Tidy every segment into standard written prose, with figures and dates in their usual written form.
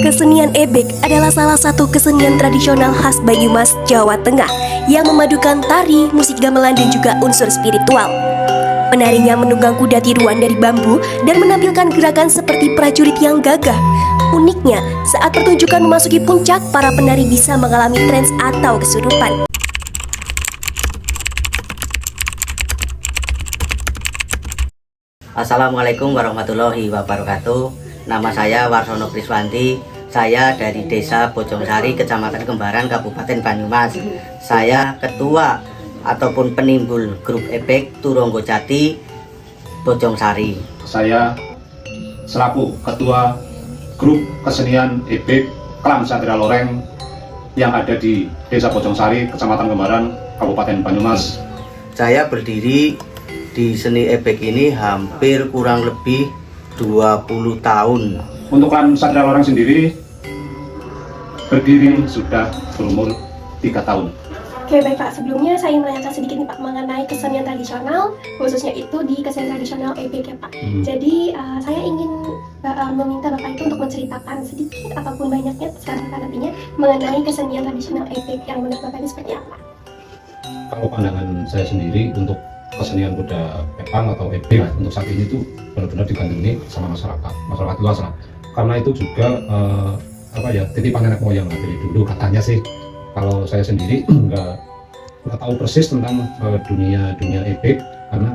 Kesenian ebek adalah salah satu kesenian tradisional khas Banyumas, Jawa Tengah yang memadukan tari, musik gamelan, dan juga unsur spiritual. Penarinya menunggang kuda tiruan dari bambu dan menampilkan gerakan seperti prajurit yang gagah. Uniknya, saat pertunjukan memasuki puncak, para penari bisa mengalami trans atau kesurupan. Assalamualaikum warahmatullahi wabarakatuh. Nama saya Warsono Kriswanti. Saya dari Desa Bojongsari, Kecamatan Kembaran, Kabupaten Banyumas. Saya ketua ataupun penimbul grup ebek Turonggo Jati Bojongsari. Saya selaku ketua grup kesenian ebek Klam Satria Loreng yang ada di Desa Bojongsari, Kecamatan Kembaran, Kabupaten Banyumas. Saya berdiri di seni ebek ini hampir kurang lebih 20 tahun. Untuk Klan Satria Loreng sendiri berdiri sudah berumur 3 tahun. Oke, baik Pak. Sebelumnya saya ingin menanyakan sedikit nih Pak mengenai kesenian tradisional, khususnya itu di kesenian tradisional ebek ya Pak. Jadi saya ingin meminta Bapak itu untuk menceritakan sedikit ataupun banyaknya secara nantinya mengenai kesenian tradisional ebek yang menurut Bapak ini seperti apa? Kalau pandangan saya sendiri untuk kesenian kuda kepang atau ebek untuk saat ini itu benar-benar digandrungi sama masyarakat luas lah. Karena itu juga titipan nenek moyang lah dari dulu katanya sih. Kalau saya sendiri nggak tahu persis tentang dunia ebek karena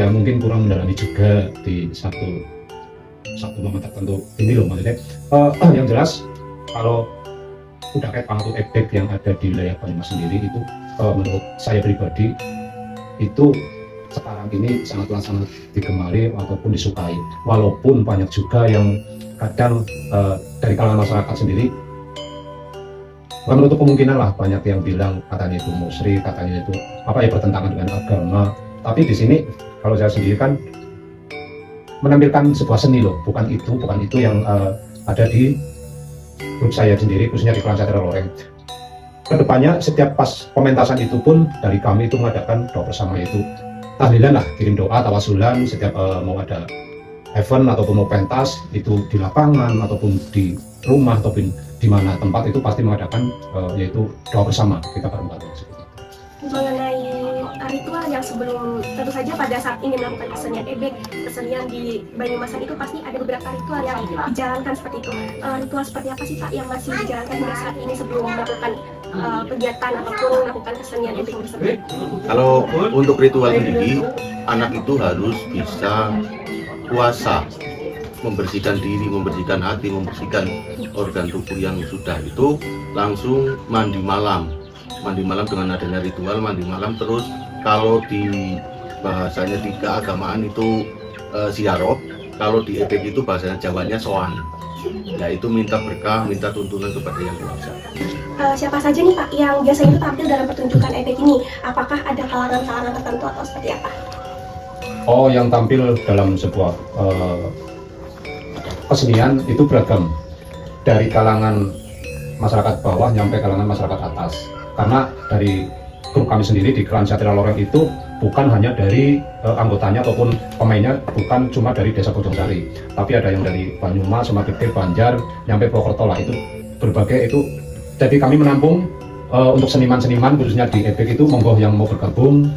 mungkin kurang mendalami juga di satu momen tertentu ini loh maksudnya. Yang jelas kalau kuda kepang atau ebek yang ada di wilayah Banyumas sendiri itu menurut saya pribadi itu sekarang ini sangat digemari ataupun disukai, walaupun banyak juga yang kadang dari kalangan masyarakat sendiri bukan menutup kemungkinan lah, banyak yang bilang katanya itu musyrik, katanya itu bertentangan dengan agama. Tapi di sini kalau saya sendiri kan menampilkan sebuah seni loh, bukan itu yang ada di grup saya sendiri, khususnya di Klan Satria Loreng. Kedepannya setiap pas pementasan itu pun dari kami itu mengadakan doa bersama, yaitu tahlilan lah, kirim doa, tawasulan setiap mau ada event ataupun mau pentas itu di lapangan ataupun di rumah ataupun di mana tempat itu pasti mengadakan yaitu doa bersama kita bareng-bareng. Mengenai ritual yang sebelum, tentu saja pada saat ingin melakukan kesenian ebek, kesenian di Banyumasan itu pasti ada beberapa ritual yang dijalankan seperti itu. Ritual seperti apa sih Pak yang masih dijalankan hingga saat ini sebelum melakukan kegiatan ataupun melakukan kesenian ebek tersebut? Kalau untuk ritual sendiri, anak itu harus bisa puasa, membersihkan diri, membersihkan hati, membersihkan organ tubuh yang sudah itu, langsung mandi malam dengan adanya ritual mandi malam. Terus kalau di bahasanya di keagamaan itu ziarah, kalau di ebek itu bahasanya Jawanya soan, yaitu minta berkah, minta tuntunan kepada yang kuasa. Siapa saja nih Pak yang biasanya itu tampil dalam pertunjukan ebek ini? Apakah ada kalangan-kalangan tertentu atau seperti apa? Oh, yang tampil dalam sebuah kesenian itu beragam, dari kalangan masyarakat bawah sampai kalangan masyarakat atas. Karena dari grup kami sendiri di Klan Satria Loreng itu bukan hanya dari anggotanya ataupun pemainnya bukan cuma dari Desa Bojongsari, tapi ada yang dari Banyumas, Sumagede, Banjar, sampai Purwokerto lah, itu berbagai itu. Jadi kami menampung untuk seniman-seniman khususnya di ebek itu, monggo yang mau bergabung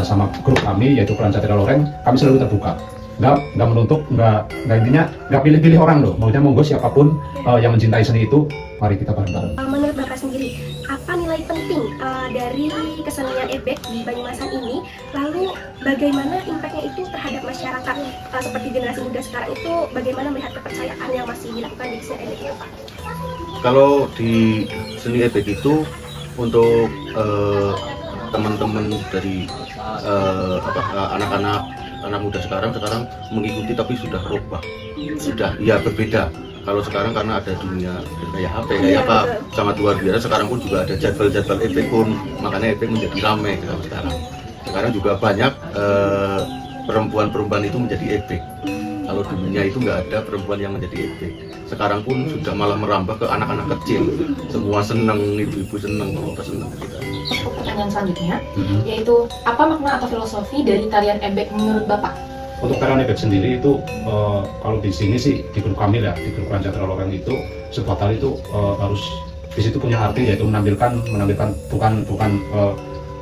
sama grup kami yaitu Klan Satria Loreng, kami selalu terbuka. Nggak menutup, intinya nggak pilih-pilih orang loh, maunya monggo siapapun yang mencintai seni itu, mari kita bareng-bareng. Menurut Bapak sendiri, apa nilai penting dari kesenian ebek di Banyumasan ini? Lalu bagaimana impactnya itu terhadap masyarakat seperti generasi muda sekarang itu, bagaimana melihat kepercayaan yang masih dilakukan di kesenian ebek itu Pak? Kalau di seni ebek itu untuk teman-teman dari anak muda sekarang mengikuti, tapi sudah rubah, sudah berbeda. Kalau sekarang karena ada dunia kayak HP sangat luar biasa. Sekarang pun juga ada jadwal ebek pun, makanya ebek menjadi ramai sekarang juga banyak perempuan itu menjadi ebek. Kalau dulunya itu nggak ada perempuan yang menjadi ebek. Sekarang pun sudah malah merambah ke anak-anak kecil. Semua senang, ibu-ibu senang, bapak senang. Pertanyaan selanjutnya, yaitu apa makna atau filosofi dari tarian ebek menurut Bapak? untuk tarian ebek sendiri itu kalau di sini sih di grup kami ya, di grup Rancatira Loreng itu sebuah tari itu harus di situ punya arti, yaitu menampilkan bukan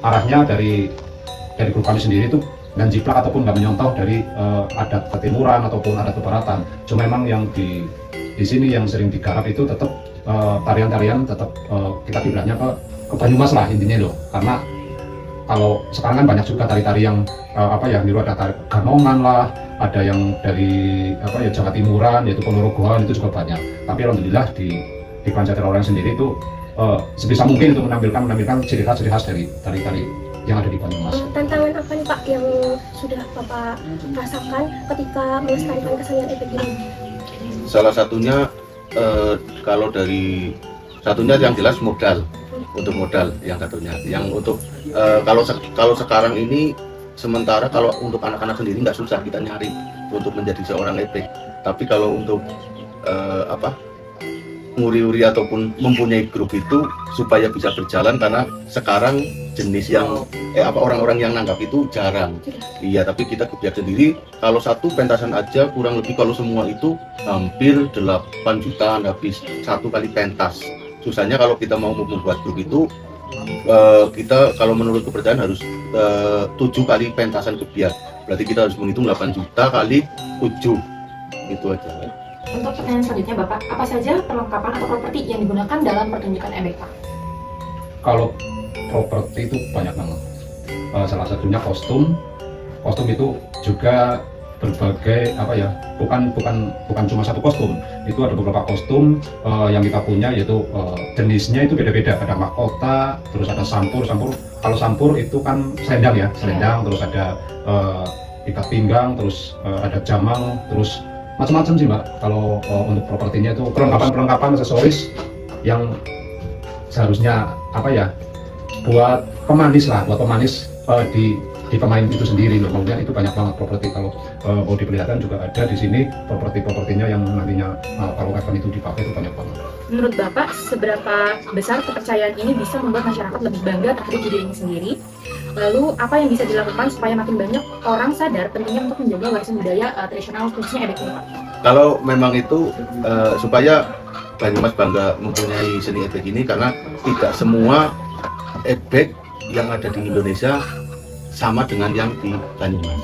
arahnya dari grup kami sendiri itu dan jiplak ataupun nggak menyontoh dari adat ketimuran ataupun adat kebaratan. Cuma memang yang di sini yang sering digarap itu tetap tarian-tarian tetap kita kiblatnya ke Banyumas lah intinya loh. Karena kalau sekarang kan banyak juga tari-tari yang niru ada tari Ganongan lah, ada yang dari Jawa Timuran yaitu Ponorogoan, itu juga banyak. Tapi alhamdulillah di Rancatira Loreng sendiri itu sebisa mungkin itu menampilkan ciri khas dari tari-tari yang ada di Banyumas. Tantangan apa nih Pak yang sudah Bapak rasakan ketika melestarikan kesenian ebek ini? Salah satunya kalau dari satunya yang jelas modal, untuk modal yang satunya. Yang untuk kalau sekarang ini sementara kalau untuk anak-anak sendiri nggak susah kita nyari untuk menjadi seorang ebek. Tapi kalau untuk nguri-uri ataupun mempunyai grup itu supaya bisa berjalan, karena sekarang jenis yang orang-orang yang nanggap itu jarang. Iya, tapi kita kebiak sendiri kalau satu pentasan aja kurang lebih, kalau semua itu hampir 8 jutaan habis satu kali pentas. Susahnya kalau kita mau membuat grup itu kita kalau menurut kepercayaan harus 7 kali pentasan kebiak. Berarti kita harus menghitung 8 juta kali 7. Itu aja. Untuk pertanyaan selanjutnya Bapak, apa saja perlengkapan atau properti yang digunakan dalam pertunjukan ebek Pak? Kalau properti itu banyak banget. Salah satunya kostum itu juga berbagai bukan cuma satu kostum. Itu ada beberapa kostum yang kita punya, yaitu jenisnya itu beda-beda. Ada mahkota, terus ada sampur. Kalau sampur itu kan selendang, terus ada ikat pinggang, terus ada jamang, terus macam-macam sih Mbak. Kalau untuk propertinya itu perlengkapan aksesoris yang seharusnya buat pemanis di pemain itu sendiri loh. Kemudian itu banyak banget properti, kalau mau diperlihatkan juga ada di sini propertinya yang nantinya kalau event itu dipakai itu banyak banget. Menurut Bapak, seberapa besar kepercayaan ini bisa membuat masyarakat lebih bangga terhadap budaya ini sendiri? Lalu apa yang bisa dilakukan supaya makin banyak orang sadar pentingnya untuk menjaga warisan budaya tradisional khususnya ebek ini Pak? Kalau memang itu supaya Banyumas bangga mempunyai seni ebek ini, karena tidak semua ebek yang ada di Indonesia sama dengan yang di Banyumas.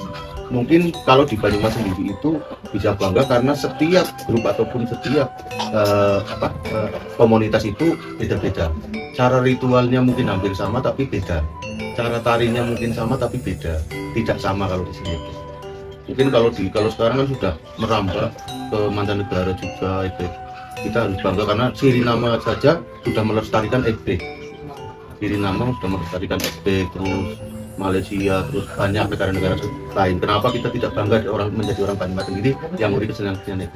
Mungkin kalau di Banyumas sendiri itu bisa bangga karena setiap grup ataupun setiap komunitas itu beda-beda. Cara ritualnya mungkin hampir sama tapi beda. Cara tarinya mungkin sama tapi beda. Tidak sama kalau di sini. Mungkin kalau sekarang kan sudah merambah ke mancanegara juga ebek. Kita harus bangga karena ciri nama saja sudah melestarikan ebek. Ciri nama sudah melestarikan ebek, terus Malaysia, terus banyak negara-negara lain. Kenapa kita tidak bangga menjadi orang Banyumas sendiri yang nguri kesenian ebek?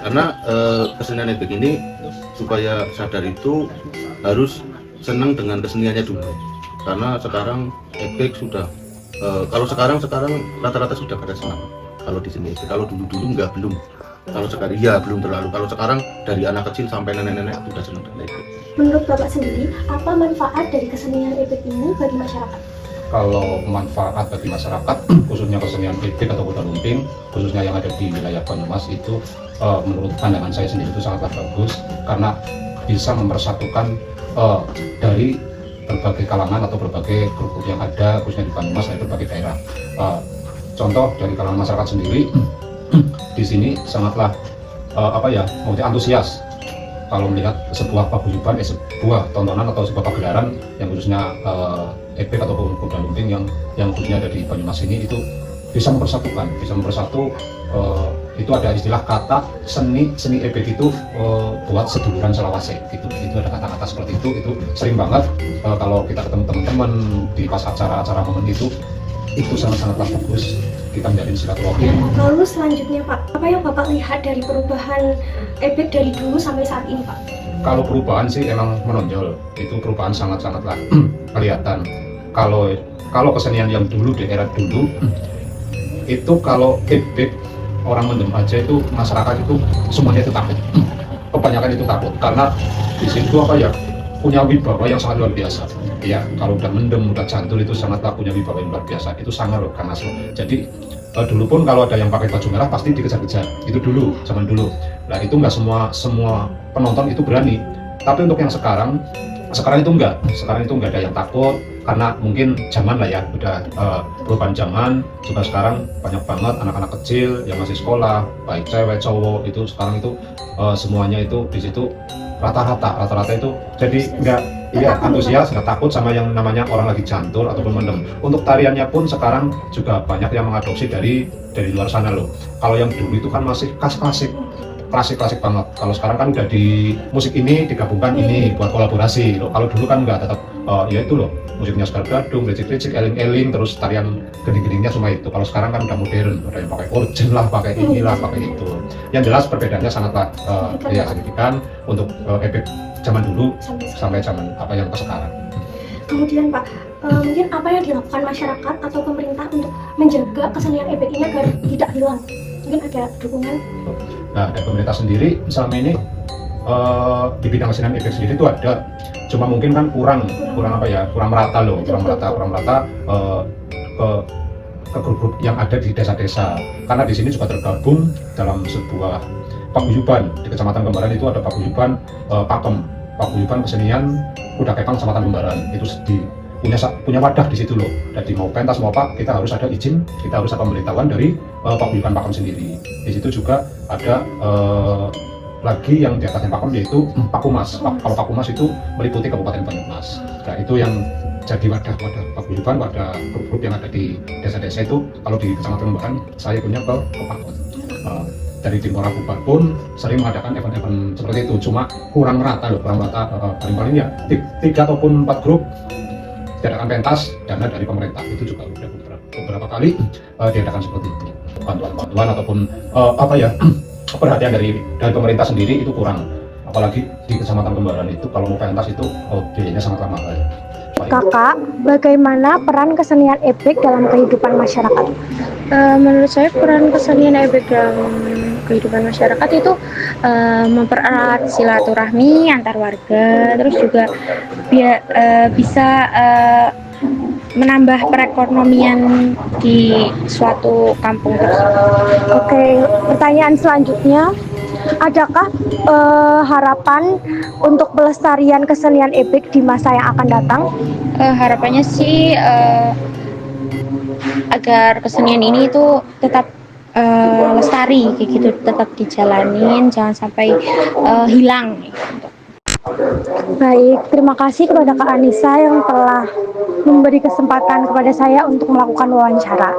Karena kesenian ebek ini supaya sadar itu harus senang dengan keseniannya dulu. Karena sekarang ebek sudah kalau sekarang rata-rata sudah pada senang kalau di sini. Kalau dulu belum. Kalau sekarang belum terlalu. Kalau sekarang dari anak kecil sampai nenek-nenek sudah senang dengan ebek. Menurut Bapak sendiri, apa manfaat dari kesenian ebek ini bagi masyarakat? Kalau manfaat bagi masyarakat, khususnya kesenian ebek atau kuda lumping, khususnya yang ada di wilayah Banyumas itu menurut pandangan saya sendiri itu sangatlah bagus, karena bisa mempersatukan dari berbagai kalangan atau berbagai grup yang ada khususnya di Banyumas dari berbagai daerah. Contoh dari kalangan masyarakat sendiri di sini sangatlah antusias kalau melihat sebuah paguyuban, sebuah tontonan atau sebuah pagelaran yang khususnya ebek ataupun kuda lumping yang khususnya ada di Banyumas ini, itu bisa mempersatu. Itu ada istilah kata seni ebek itu buat seduluran selawase gitu. Itu ada kata-kata seperti itu sering banget kalau kita ketemu teman-teman di pas acara-acara momen itu sangat-sangatlah bagus kita menjalin silaturahmi. Lalu selanjutnya Pak, apa yang Bapak lihat dari perubahan ebek dari dulu sampai saat ini Pak? Kalau perubahan sih emang menonjol, itu perubahan sangat-sangatlah kelihatan. Kalau kesenian yang dulu di era dulu itu kalau ebek orang mendem aja itu masyarakat itu semuanya itu takut. Kebanyakan itu takut karena di situ punya wibawa yang sangat luar biasa. ya kalau udah mendem, udah jantul itu sangatlah punya wibawa yang luar biasa. Itu sangat loh Kang Aslo. Jadi dulu pun kalau ada yang pakai baju merah pasti dikejar-kejar. Itu dulu, zaman dulu. Nah itu nggak semua penonton itu berani. Tapi untuk yang sekarang itu enggak. Sekarang itu enggak ada yang takut karena mungkin zaman lah ya, udah perubahan zaman. Juga sekarang banyak banget anak-anak kecil yang masih sekolah, baik cewek cowok itu sekarang itu semuanya itu di situ rata-rata itu jadi enggak antusias, nggak takut sama yang namanya orang lagi jantur ataupun mendem. Untuk tariannya pun sekarang juga banyak yang mengadopsi dari luar sana loh. Kalau yang dulu itu kan masih klasik banget. Kalau sekarang kan udah di musik ini digabungkan ini buat kolaborasi loh. Kalau dulu kan nggak, tetap ya itu loh, musiknya Sekar Gadung, lecik-lecik, eling-eling, terus tarian gening-geningnya semua itu. Kalau sekarang kan udah modern, ada yang pakai organ lah, pakai inilah, pakai itu. Yang jelas perbedaannya sangatlah ya signifikan untuk efek zaman dulu sampai zaman apa yang ke sekarang. Kemudian Pak, mungkin apa yang dilakukan masyarakat atau pemerintah untuk menjaga kesenian ebek ini agar tidak hilang? Mungkin ada dukungan? Nah, dari pemerintah sendiri selama ini di bidang kesenian ebek sendiri itu ada, cuma mungkin kan kurang merata ke grup-grup yang ada di desa-desa. Karena di sini juga tergabung dalam sebuah paguyuban. Di Kecamatan Kembaran itu ada paguyuban paguyuban kesenian Kuda Kepang Kecamatan Kembaran. Itu punya wadah di situ loh. Jadi mau pentas mau apa, kita harus ada izin, kita harus ada pemberitahuan dari paguyuban Pakem sendiri. Di situ juga ada lagi yang di atasnya Pakem, yaitu Pakumas. Kalau Pakumas itu meliputi Kabupaten Banyumas. Nah itu yang jadi wadah paguyuban, wadah grup-grup yang ada di desa-desa itu. Kalau di Kecamatan Kembaran saya punya ke Pakem. Dari tim Morakubar pun sering mengadakan event-event seperti itu, cuma kurang merata paling ya 3 ataupun 4 grup diadakan pentas, dana dari pemerintah itu juga sudah beberapa kali diadakan seperti itu. Bantuan ataupun perhatian dari pemerintah sendiri itu kurang, apalagi di Kecamatan Kembaran itu kalau mau pentas itu biayanya sangat mahal. Kakak, bagaimana peran kesenian ebek dalam kehidupan masyarakat? Menurut saya peran kesenian ebek dalam kehidupan masyarakat itu mempererat silaturahmi antar warga, terus juga bisa menambah perekonomian di suatu kampung tersebut. Oke, pertanyaan selanjutnya, adakah harapan untuk pelestarian kesenian ebek di masa yang akan datang? Harapannya sih agar kesenian ini itu tetap lestari kayak gitu, tetap dijalanin, jangan sampai hilang. Baik, terima kasih kepada Kak Anissa yang telah memberi kesempatan kepada saya untuk melakukan wawancara.